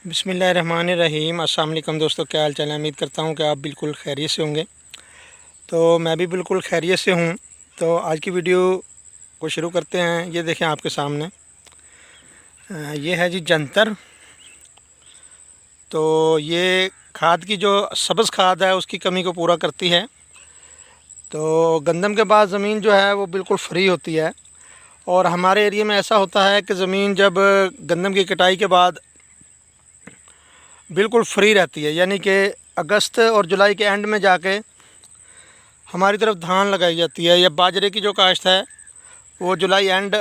बिस्मिल्लाहिर्रहमानिर्रहीम। अस्सलाम वालेकुम दोस्तों, क्या हाल चाल है। उम्मीद करता हूँ कि आप बिल्कुल खैरियत से होंगे। तो मैं भी बिल्कुल खैरियत से हूँ। तो आज की वीडियो को शुरू करते हैं। ये देखें आपके सामने, ये है जी जंतर। तो ये खाद की जो सब्ज़ खाद है उसकी कमी को पूरा करती है। तो गंदम के बाद ज़मीन जो है वो बिल्कुल फ्री होती है। और हमारे एरिया में ऐसा होता है कि ज़मीन जब गंदम की कटाई के बाद बिल्कुल फ्री रहती है, यानी कि अगस्त और जुलाई के एंड में जाके हमारी तरफ धान लगाई जाती है, या बाजरे की जो काश्त है वो जुलाई एंड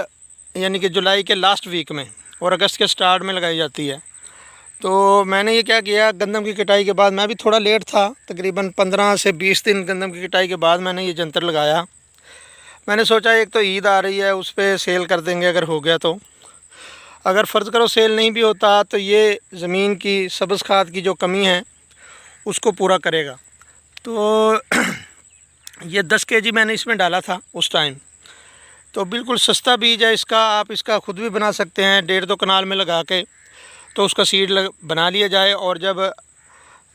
यानी कि जुलाई के लास्ट वीक में और अगस्त के स्टार्ट में लगाई जाती है। तो मैंने ये क्या किया, गंदम की कटाई के बाद, मैं भी थोड़ा लेट था, तकरीबन 15 से 20 दिन गंदम की कटाई के बाद मैंने ये जंतर लगाया। मैंने सोचा एक तो ईद आ रही है, उस पर सेल कर देंगे अगर हो गया तो। अगर फ़र्ज़ करो सेल नहीं भी होता तो ये ज़मीन की सब्ज़ खाद की जो कमी है उसको पूरा करेगा। तो ये 10 केजी मैंने इसमें डाला था उस टाइम। तो बिल्कुल सस्ता बीज है इसका, आप इसका ख़ुद भी बना सकते हैं 1.5-2 कनाल में लगा के। तो उसका सीड बना लिया जाए, और जब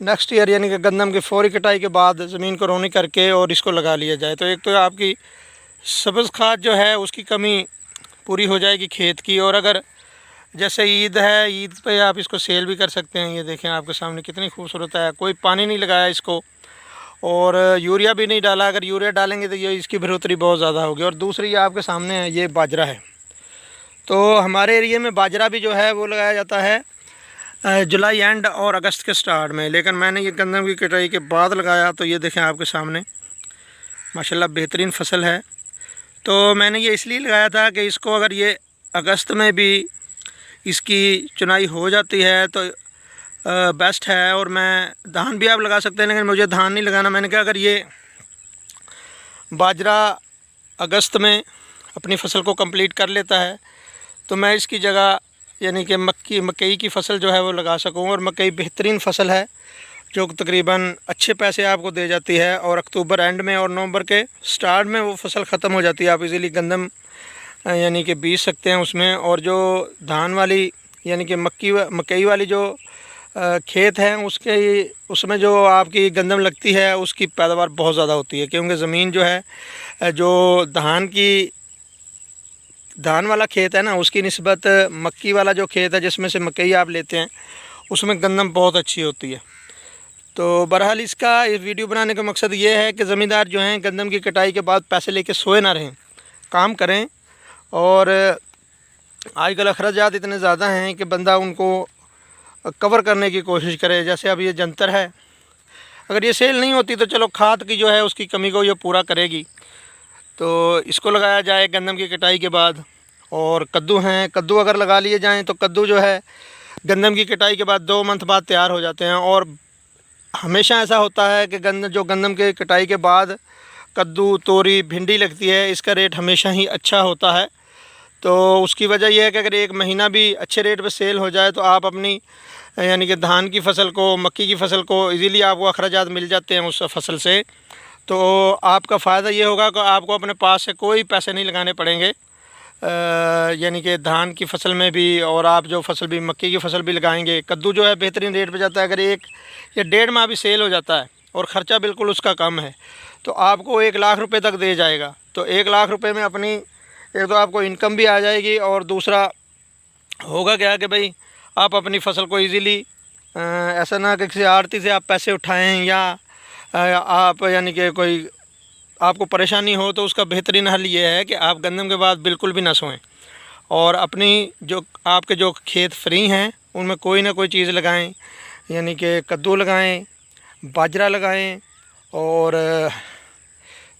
नेक्स्ट ईयर यानी कि गंदम की फौरी कटाई के बाद ज़मीन को रोनी करके और इसको लगा लिया जाए, तो एक तो आपकी सब्ज़ खाद जो है उसकी कमी पूरी हो जाएगी खेत की। और अगर जैसे ईद है, ईद पे आप इसको सेल भी कर सकते हैं। ये देखें आपके सामने कितनी खूबसूरत है, कोई पानी नहीं लगाया इसको, और यूरिया भी नहीं डाला। अगर यूरिया डालेंगे तो ये इसकी बढ़ोतरी बहुत ज़्यादा होगी। और दूसरी आपके सामने है, ये बाजरा है। तो हमारे एरिया में बाजरा भी जो है वो लगाया जाता है जुलाई एंड और अगस्त के स्टार्ट में, लेकिन मैंने ये गंदम की कटाई के बाद लगाया। तो ये देखें आपके सामने माशाल्लाह बेहतरीन फसल है। तो मैंने ये इसलिए लगाया था कि इसको अगर ये अगस्त में भी इसकी चुनाई हो जाती है तो बेस्ट है। और मैं धान भी आप लगा सकते हैं, लेकिन मुझे धान नहीं लगाना। मैंने कहा अगर ये बाजरा अगस्त में अपनी फसल को कंप्लीट कर लेता है तो मैं इसकी जगह यानी कि मकई की फसल जो है वो लगा सकूँ। और मकई बेहतरीन फसल है जो तकरीबन अच्छे पैसे आपको दे जाती है, और अक्टूबर एंड में और नवंबर के स्टार्ट में वो फसल ख़त्म हो जाती है। आप इजीली गंदम यानी कि बीज सकते हैं उसमें। और जो धान वाली यानी कि मकई वाली जो खेत हैं उसमें जो आपकी गंदम लगती है उसकी पैदावार बहुत ज़्यादा होती है, क्योंकि ज़मीन जो है जो धान वाला खेत है ना, उसकी निस्बत मक्की वाला जो खेत है जिसमें से मकई आप लेते हैं उसमें गंदम बहुत अच्छी होती है। तो बहरहाल इसका इस वीडियो बनाने का मकसद ये है कि ज़मींदार जो हैं गंदम की कटाई के बाद पैसे लेके सोए ना रहें, काम करें। और आजकल अखराजात इतने ज़्यादा हैं कि बंदा उनको कवर करने की कोशिश करे। जैसे अब ये जंतर है, अगर ये सेल नहीं होती तो चलो खाद की जो है उसकी कमी को ये पूरा करेगी। तो इसको लगाया जाए गंदम की कटाई के बाद। और कद्दू हैं, कद्दू अगर लगा लिए जाएँ तो कद्दू जो है गंदम की कटाई के बाद 2 मंथ बाद तैयार हो जाते हैं। और हमेशा ऐसा होता है कि गंदम के कटाई के बाद कद्दू, तोरी, भिंडी लगती है, इसका रेट हमेशा ही अच्छा होता है। तो उसकी वजह यह है कि अगर 1 महीना भी अच्छे रेट पे सेल हो जाए तो आप अपनी यानी कि धान की फसल को, मक्की की फसल को इजीली आपको अखराजात मिल जाते हैं उस फसल से। तो आपका फ़ायदा ये होगा कि आपको अपने पास से कोई पैसे नहीं लगाने पड़ेंगे, यानी कि धान की फसल में भी। और आप जो फसल भी, मक्की की फसल भी लगाएंगे, कद्दू जो है बेहतरीन रेट पे जाता है। अगर 1 या 1.5 माह भी सेल हो जाता है और ख़र्चा बिल्कुल उसका कम है तो आपको 1 लाख रुपए तक दे जाएगा। तो 1 लाख रुपए में अपनी एक तो आपको इनकम भी आ जाएगी, और दूसरा होगा क्या कि भाई आप अपनी फसल को इजीली ऐसा ना कि किसी आड़ती से आप पैसे उठाएं, या आप यानी कि कोई आपको परेशानी हो, तो उसका बेहतरीन हल ये है कि आप गंदम के बाद बिल्कुल भी ना सोएं, और अपनी जो आपके जो खेत फ्री हैं उनमें कोई ना कोई चीज़ लगाएं, यानी कि कद्दू लगाएं, बाजरा लगाएं, और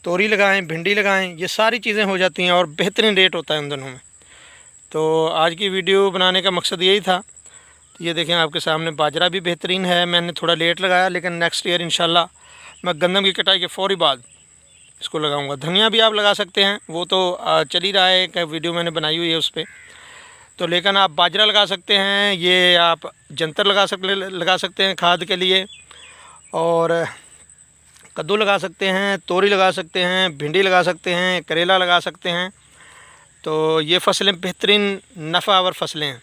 तोरी लगाएं, भिंडी लगाएं। ये सारी चीज़ें हो जाती हैं और बेहतरीन रेट होता है उन दोनों में। तो आज की वीडियो बनाने का मकसद यही था। तो ये देखें आपके सामने बाजरा भी बेहतरीन है, मैंने थोड़ा लेट लगाया, लेकिन नेक्स्ट ईयर इंशाल्लाह मैं गंदम की कटाई के फ़ौरी बाद इसको लगाऊंगा। धनिया भी आप लगा सकते हैं, वो तो चल ही रहा है, एक वीडियो मैंने बनाई हुई है उस पर। तो लेकिन आप बाजरा लगा सकते हैं, ये आप जंतर लगा सकते हैं खाद के लिए, और कद्दू लगा सकते हैं, तोरी लगा सकते हैं, भिंडी लगा सकते हैं, करेला लगा सकते हैं। तो ये फसलें बेहतरीन नफ़ावर फसलें हैं।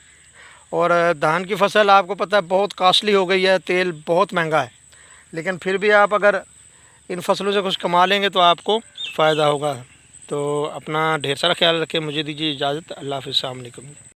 और धान की फसल आपको पता है बहुत कॉस्टली हो गई है, तेल बहुत महंगा है, लेकिन फिर भी आप अगर इन फसलों से कुछ कमा लेंगे तो आपको फ़ायदा होगा। तो अपना ढेर सारा ख्याल रखें। मुझे दीजिए इजाज़त। अल्लाह हाफ़िज़। अस्सलाम वालेकुम।